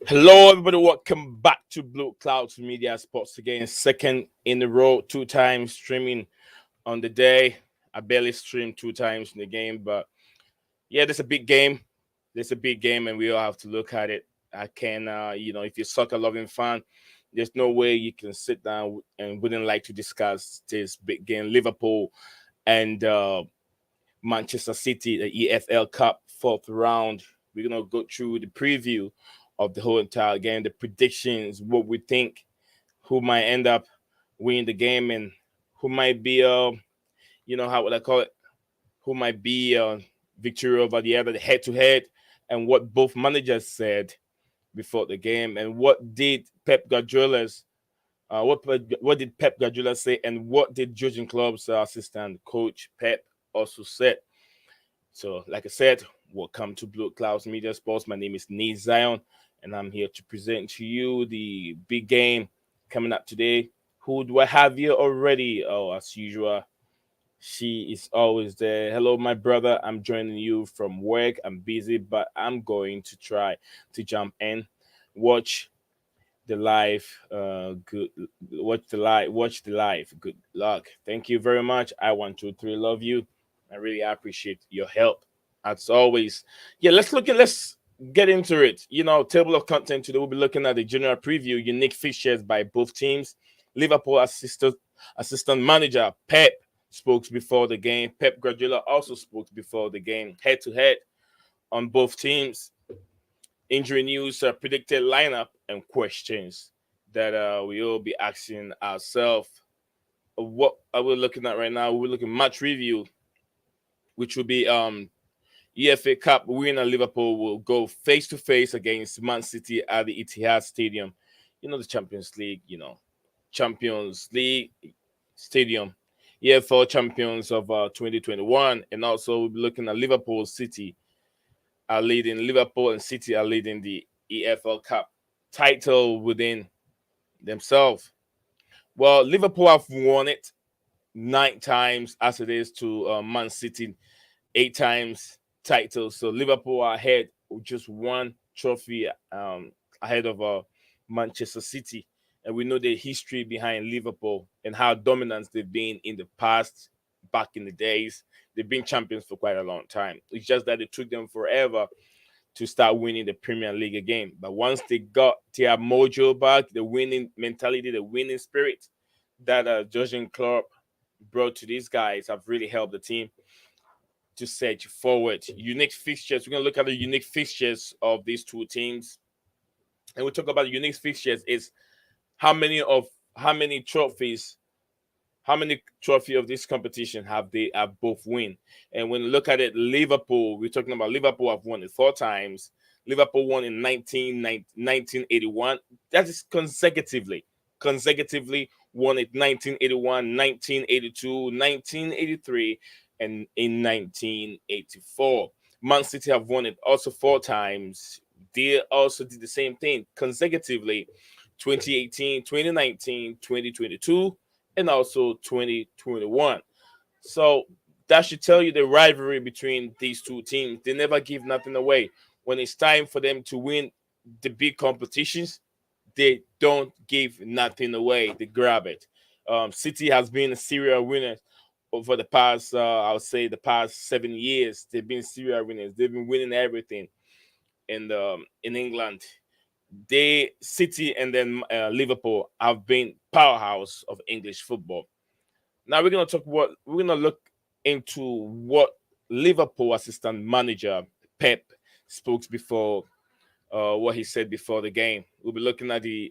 Hello, everybody. Welcome back to Blue Clouds Media Sports again. Second in a row, 2 times streaming on the day. I barely streamed 2 times in the game, but yeah, there's a big game. There's a big game, and we all have to look at it. I can, if you're a soccer loving fan, there's no way you can sit down and wouldn't like to discuss this big game. Liverpool and Manchester City, the EFL Cup fourth round. We're gonna go through the preview of the whole entire game, the predictions, what we think, who might end up winning the game, and who might be, how would I call it? Who might be victory over the other, the head to head, and what both managers said before the game, and what did Pep Guardiola's what did Pep Guardiola say, and what did Jurgen Klopp's assistant coach Pep also said. So, like I said, welcome to Blue Clouds Media Sports. My name is Nate Zion, and I'm here to present to you the big game coming up today. Who do I have here already? Oh, as usual, she is always there. Hello, my brother. I'm joining you from work. I'm busy, but I'm going to try to jump in, watch the live. Good. Watch the live. Good luck. Thank you very much. I 123 love you. I really appreciate your help as always. Yeah, let's get into it. Table of content today. We'll be looking at the general preview, unique fixtures by both teams. Liverpool assistant manager Pep spoke before the game. Pep Guardiola also spoke before the game, head to head on both teams. Injury news, predicted lineup, and questions that we will be asking ourselves. What are we looking at right now? We're looking match review, which will be EFA Cup winner Liverpool will go face to face against Man City at the Etihad Stadium. The Champions League, Champions League Stadium, EFL champions of 2021, and also we'll be looking at Liverpool and City are leading the EFL Cup title within themselves. Well, Liverpool have won it 9 times as it is to Man City 8 times title. So Liverpool are ahead with just one trophy ahead of Manchester City. And we know the history behind Liverpool and how dominant they've been in the past, back in the days. They've been champions for quite a long time. It's just that it took them forever to start winning the Premier League again. But once they got their mojo back, the winning mentality, the winning spirit that Jurgen Klopp brought to these guys have really helped the team to set forward. Unique fixtures. We're going to look at the unique fixtures of these two teams. And we talk about unique fixtures is how many trophies, how many trophy of this competition have both win. And when you look at it, Liverpool, we're talking about Liverpool have won it 4 times. Liverpool won in 1981. That is consecutively won it 1981, 1982, 1983, and in 1984. Man City have won it also 4 times. They also did the same thing consecutively 2018, 2019, 2022, and also 2021. So that should tell you the rivalry between these two teams. They never give nothing away. When it's time for them to win the big competitions, they don't give nothing away. They grab it. City has been a serial winner over the past, I would say, the past 7 years. They've been serial winners. They've been winning everything in England. They City and then Liverpool have been powerhouse of English football. Now we're gonna look into what Liverpool assistant manager Pep spoke before what he said before the game. We'll be looking at the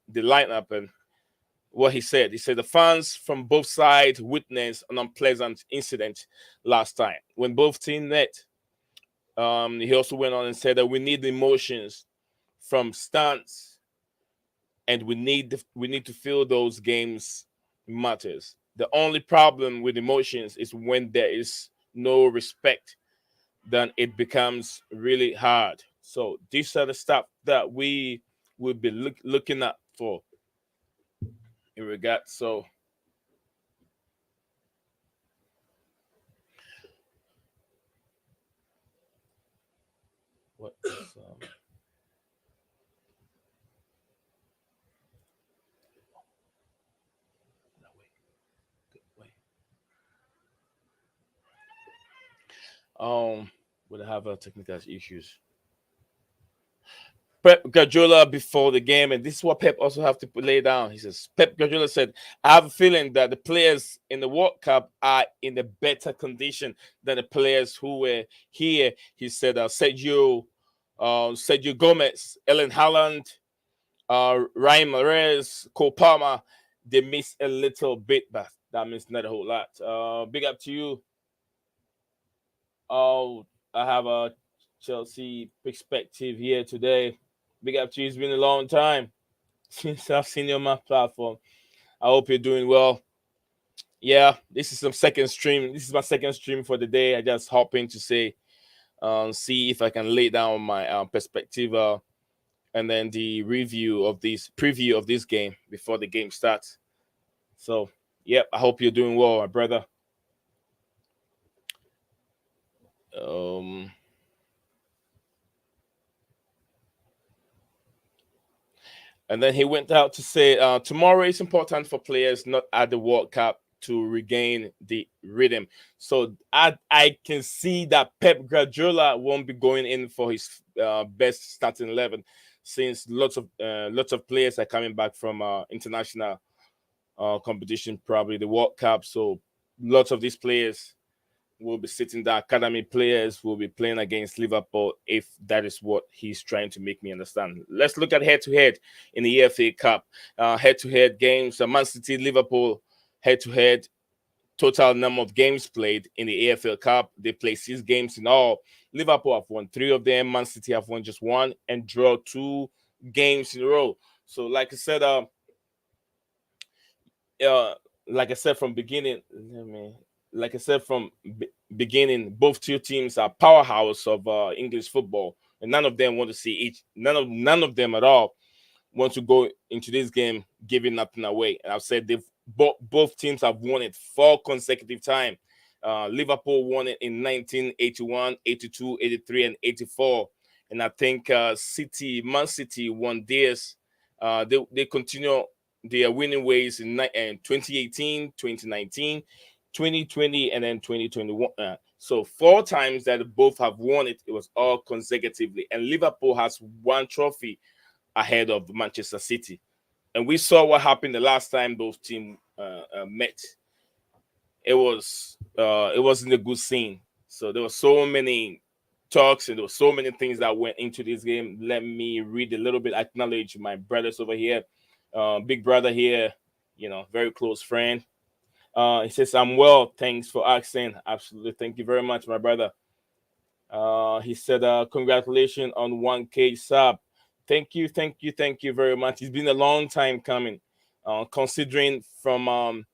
lineup and what he said. He said the fans from both sides witnessed an unpleasant incident last time when both teams met. He also went on and said that we need emotions from stands, and we need to feel those games matters. The only problem with emotions is when there is no respect, then it becomes really hard. So these are the stuff that we will be looking at for in regard. So what? Would have technical issues. Pep Guardiola before the game, and this is what Pep also have to lay down. He says Pep Guardiola said, "I have a feeling that the players in the World Cup are in a better condition than the players who were here." He said, Sergio Gomez, Ellen Haaland, Ryan Mahrez, Cole Palmer, they missed a little bit, but that means not a whole lot. Big up to you. Oh, I have a Chelsea perspective here today. Big up to you. It's been a long time since I've seen you on my platform. I hope you're doing well. Yeah, this is some second stream. This is my second stream for the day. I just hop in to say, see if I can lay down my perspective and then the review of this preview of this game before the game starts. So, yep, I hope you're doing well, my brother. Um, And then he went out to say, tomorrow is important for players not at the World Cup to regain the rhythm. So I can see that Pep Guardiola won't be going in for his best starting 11, since lots of players are coming back from international competition, probably the World Cup. So lots of these players will be sitting the academy players will be playing against Liverpool, if that is what he's trying to make me understand. Let's look at head to head in the EFA Cup. Head to head games, Man City, Liverpool, head to head. Total number of games played in the AFL Cup. They played 6 games in all. Liverpool have won 3 of them. Man City have won just 1 and draw 2 games in a row. So, uh, like I said from beginning, like I said from beginning, both two teams are powerhouse of English football, and none of them want to see each. None of them at all want to go into this game giving nothing away. And I've said both teams have won it 4 consecutive times. Liverpool won it in 1981, 82, 83, and 84. And I think Man City won theirs. They continue their winning ways in 2018, 2019, 2020, and then 2021. So 4 times that both have won it, it was all consecutively. And Liverpool has 1 trophy ahead of Manchester City. And we saw what happened the last time those teams met. It wasn't a good scene. So there were so many talks and there were so many things that went into this game. Let me read a little bit. Acknowledge my brothers over here, big brother here, very close friend. He says, "I'm well. Thanks for asking." Absolutely. Thank you very much, my brother. He said, "Congratulations on 1K sub." Thank you, thank you, thank you very much. It's been a long time coming, considering from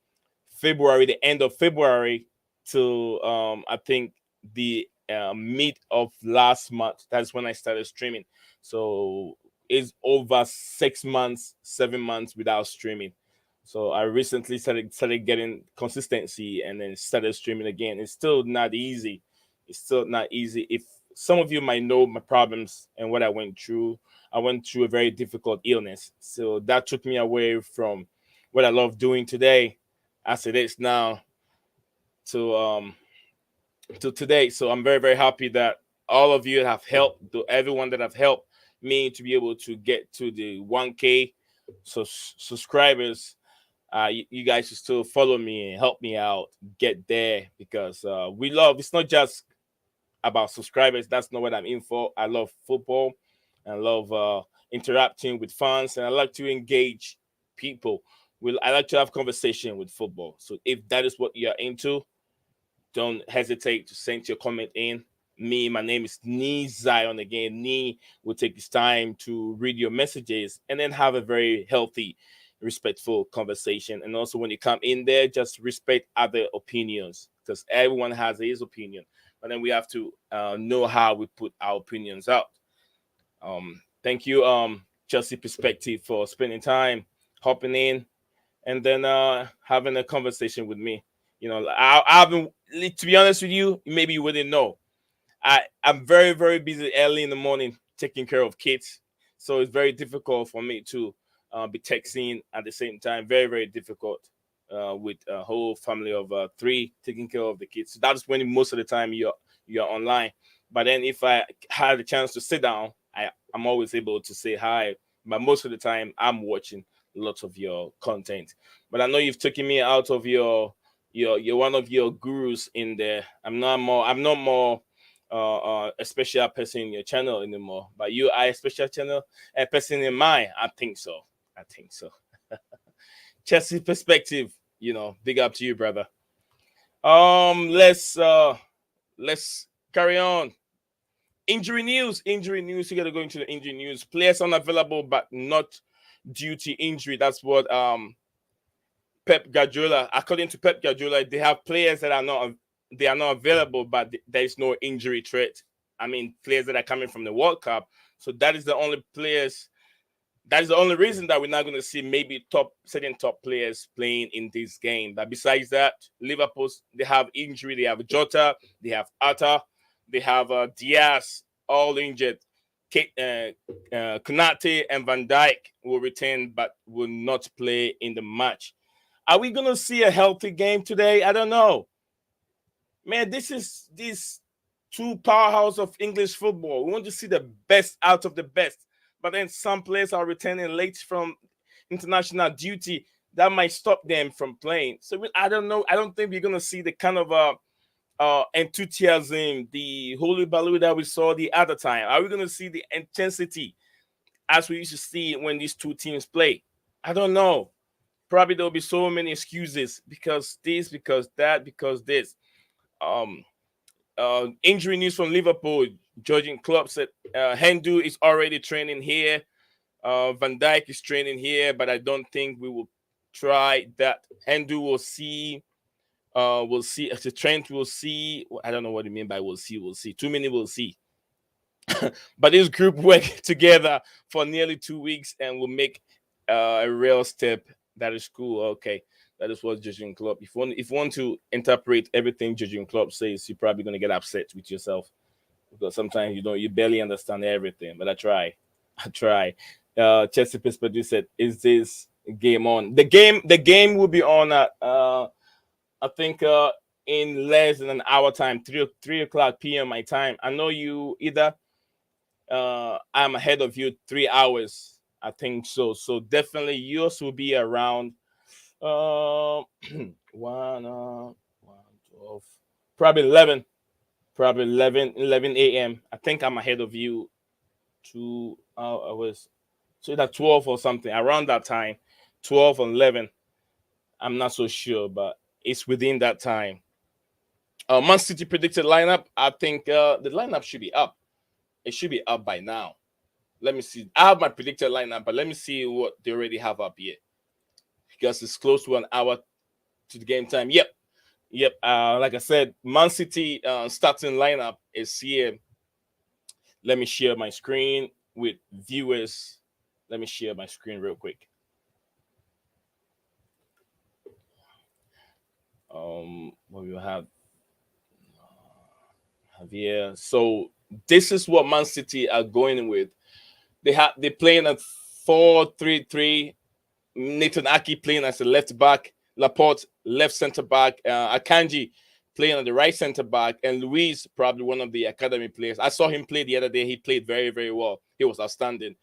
February, the end of February, to I think the mid of last month. That's when I started streaming. So it's over 6 months, 7 months without streaming. So I recently started getting consistency and then started streaming again. It's still not easy. It's still not easy. If some of you might know my problems and what I went through a very difficult illness. So that took me away from what I love doing today, as it is now, to today. So I'm very, very happy that all of you have helped, everyone that have helped me to be able to get to the 1K subscribers. You guys should still follow me and help me out get there, because we love. It's not just about subscribers. That's not what I'm in for. I love football. I love interacting with fans, and I like to engage people. I like to have conversation with football. So if that is what you're into, don't hesitate to send your comment in. My name is Nee Zion again. Nee will take his time to read your messages and then have a very healthy, respectful conversation. And also, when you come in there, just respect other opinions, because everyone has his opinion. But then we have to know how we put our opinions out. Thank you, Chelsea Perspective, for spending time hopping in and then having a conversation with me. I've been, to be honest with you, maybe you wouldn't know. I'm very, very busy early in the morning taking care of kids. So it's very difficult for me to be texting at the same time. Very, very difficult with a whole family of 3 taking care of the kids. So that's when most of the time you're online. But then if I had a chance to sit down, I'm always able to say hi. But most of the time, I'm watching lots of your content. But I know you've taken me out of you're one of your gurus in there. I'm not more a special person in your channel anymore. But you are a special channel a person in mine. I think so. I think so. Chelsea perspective, big up to you, brother. Let's carry on. Injury news. You gotta go into the injury news. Players unavailable but not due to injury. That's what Pep Guardiola, according to Pep Guardiola, they have players that are not available, but there is no injury threat. I mean, players that are coming from the World Cup. So that is the only players. That is the only reason that we're not going to see maybe certain top players playing in this game. But besides that, Liverpool, they have injury. They have Jota, they have Atta, they have Diaz, all injured. Konate and Van Dijk will return but will not play in the match. Are we going to see a healthy game today? I don't know. Man, this is these two powerhouse of English football. We want to see the best out of the best. But then some players are returning late from international duty. That might stop them from playing. So I don't know. I don't think we're going to see the kind of enthusiasm, the holy baloo that we saw the other time. Are we going to see the intensity as we used to see when these two teams play? I don't know. Probably there'll be so many excuses because this, because that, because this. Injury news from Liverpool. Jurgen Klopp said Hendu is already training here. Van Dijk is training here, but I don't think we will try that. Hendu will see. We'll see. The Trent will see. I don't know what you mean by we'll see. We'll see. Too many will see. But this group worked together for nearly 2 weeks and will make a real step. That is cool. Okay. That is what Jurgen Klopp. If you want to interpret everything Jurgen Klopp says, you're probably going to get upset with yourself because sometimes you barely understand everything. But I try. Chelsea perspective said, "Is this game on? The game will be on at I think in less than an hour time, 3 o'clock p.m. my time. I know you either. I'm ahead of you 3 hours. I think so. So definitely yours will be around." 1 12, probably 11 a.m. I think I'm ahead of you 2 hours, so that 12 or something around that time, 12 or 11. I'm not so sure, but it's within that time. Man City predicted lineup. I think the lineup should be up. It should be up by now. Let me see. I have my predicted lineup, but let me see what they already have up here because it's close to an hour to the game time. Yep. Like I said, Man City starting lineup is here. Let me share my screen with viewers. Let me share my screen real quick. What we have here. So this is what Man City are going with. They're playing at 4-3-3. Nathan Aki playing as a left back. Laporte, left center back. Akanji playing on the right center back. And Luis, probably one of the academy players. I saw him play the other day. He played very, very well. He was outstanding.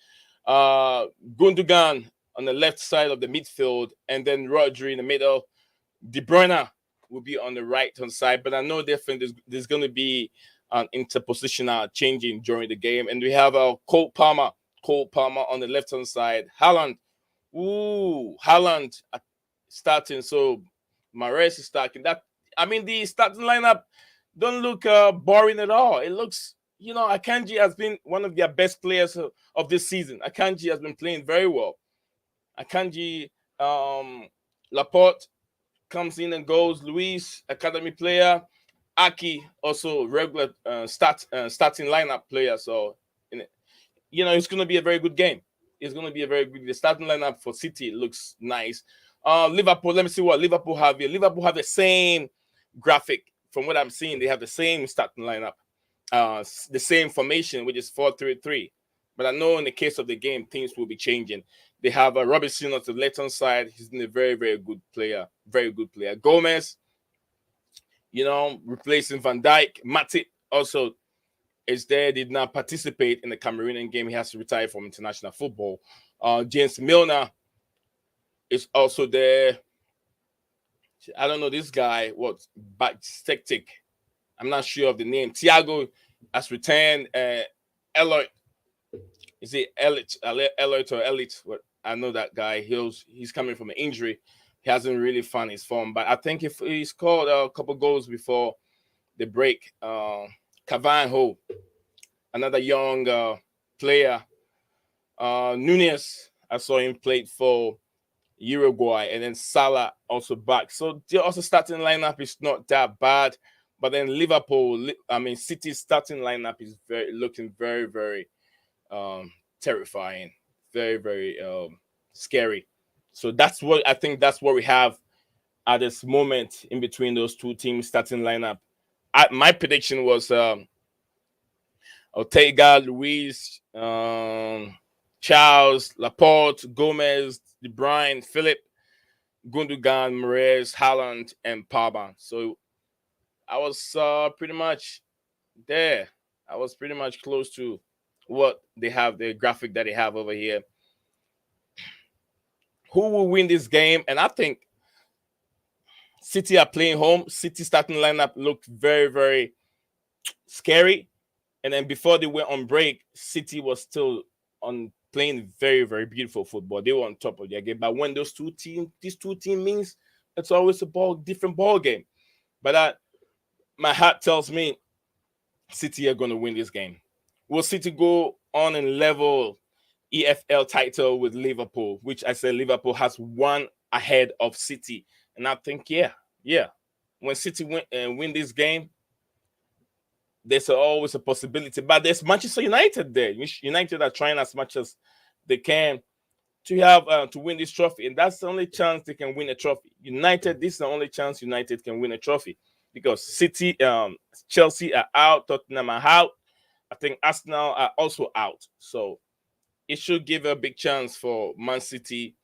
Gundogan on the left side of the midfield. And then Rodri in the middle. De Bruyne will be on the right-hand side. But I know definitely there's going to be an interpositional changing during the game. And we have Cole Palmer on the left-hand side. Haaland starting. So Mahrez is starting. The starting lineup don't look boring at all. It looks, Akanji has been one of their best players of this season. Akanji has been playing very well. Akanji, Laporte comes in and goes. Luis, academy player. Aki, also regular starting lineup player. So, it's going to be a very good game. The starting lineup for City looks nice. Liverpool, let me see what Liverpool have here. Liverpool have the same graphic. From what I'm seeing, they have the same starting lineup, the same formation, which is 4-3-3. But I know in the case of the game, things will be changing. They have Robertson on the left-hand side. He's been a very, very good player. Very good player. Gomez, replacing Van Dijk. Matip also is there, did not participate in the Cameroonian game. He has to retire from international football. James Milner is also there. I don't know this guy. What? Backstektik. I'm not sure of the name. Thiago has returned. Eloy. Is it Elliot or Elite? What? I know that guy. He's coming from an injury. He hasn't really found his form. But I think if he scored a couple goals before the break, Cavanho, another young player, Nunez, I saw him played for Uruguay, and then Salah also back. So the also starting lineup is not that bad. But then City's starting lineup is looking very, very terrifying, very, very scary. So that's what I think. That's what we have at this moment in between those two teams starting lineup. My prediction was Ortega, Luis, Charles, Laporte, Gomez, De Bruyne, Philip, Gundogan, Mahrez, Haaland, and Pogba. So I was pretty much there. I was pretty much close to what they have, the graphic that they have over here. Who will win this game? And I think City are playing home. City starting lineup looked very, very scary. And then before they went on break, City was still on playing very, very beautiful football. They were on top of their game. But when these two teams means, it's always a different ball game. But my heart tells me City are going to win this game. Will City go on and level EFL title with Liverpool, which I said Liverpool has one ahead of City? And I think, yeah. When City win this game, there's always a possibility. But there's Manchester United there. United are trying as much as they can to have to win this trophy, and that's the only chance they can win a trophy. This is the only chance United can win a trophy, because City, Chelsea are out, Tottenham are out. I think Arsenal are also out. So it should give a big chance for Man City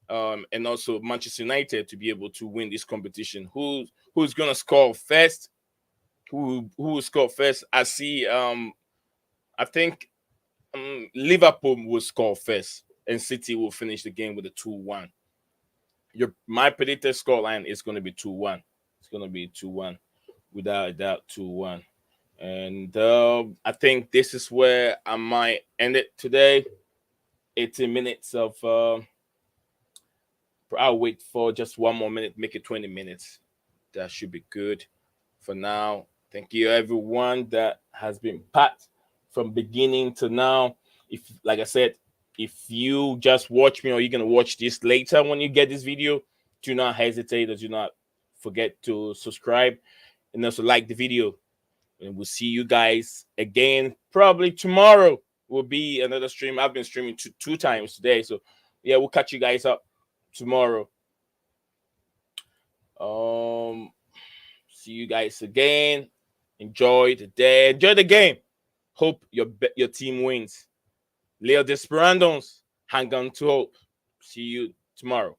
and also Manchester United to be able to win this competition. Who's gonna score first? Who will score first? I see. I think Liverpool will score first, and City will finish the game with a 2-1. My predicted scoreline is going to be 2-1. It's going to be 2-1, without a doubt, 2-1. And I think this is where I might end it today. 18 minutes of. I'll wait for just one more minute, make it 20 minutes. That should be good for now. Thank you, everyone that has been part from beginning to now. Like I said, if you just watch me or you're going to watch this later when you get this video, do not hesitate or do not forget to subscribe and also like the video. And we'll see you guys again. Probably tomorrow will be another stream. I've been streaming two times today. So, yeah, we'll catch you guys up tomorrow. See you guys again. Enjoy the day. Enjoy the game. Hope your team wins. Leo Desperandos, hang on to hope. See you tomorrow.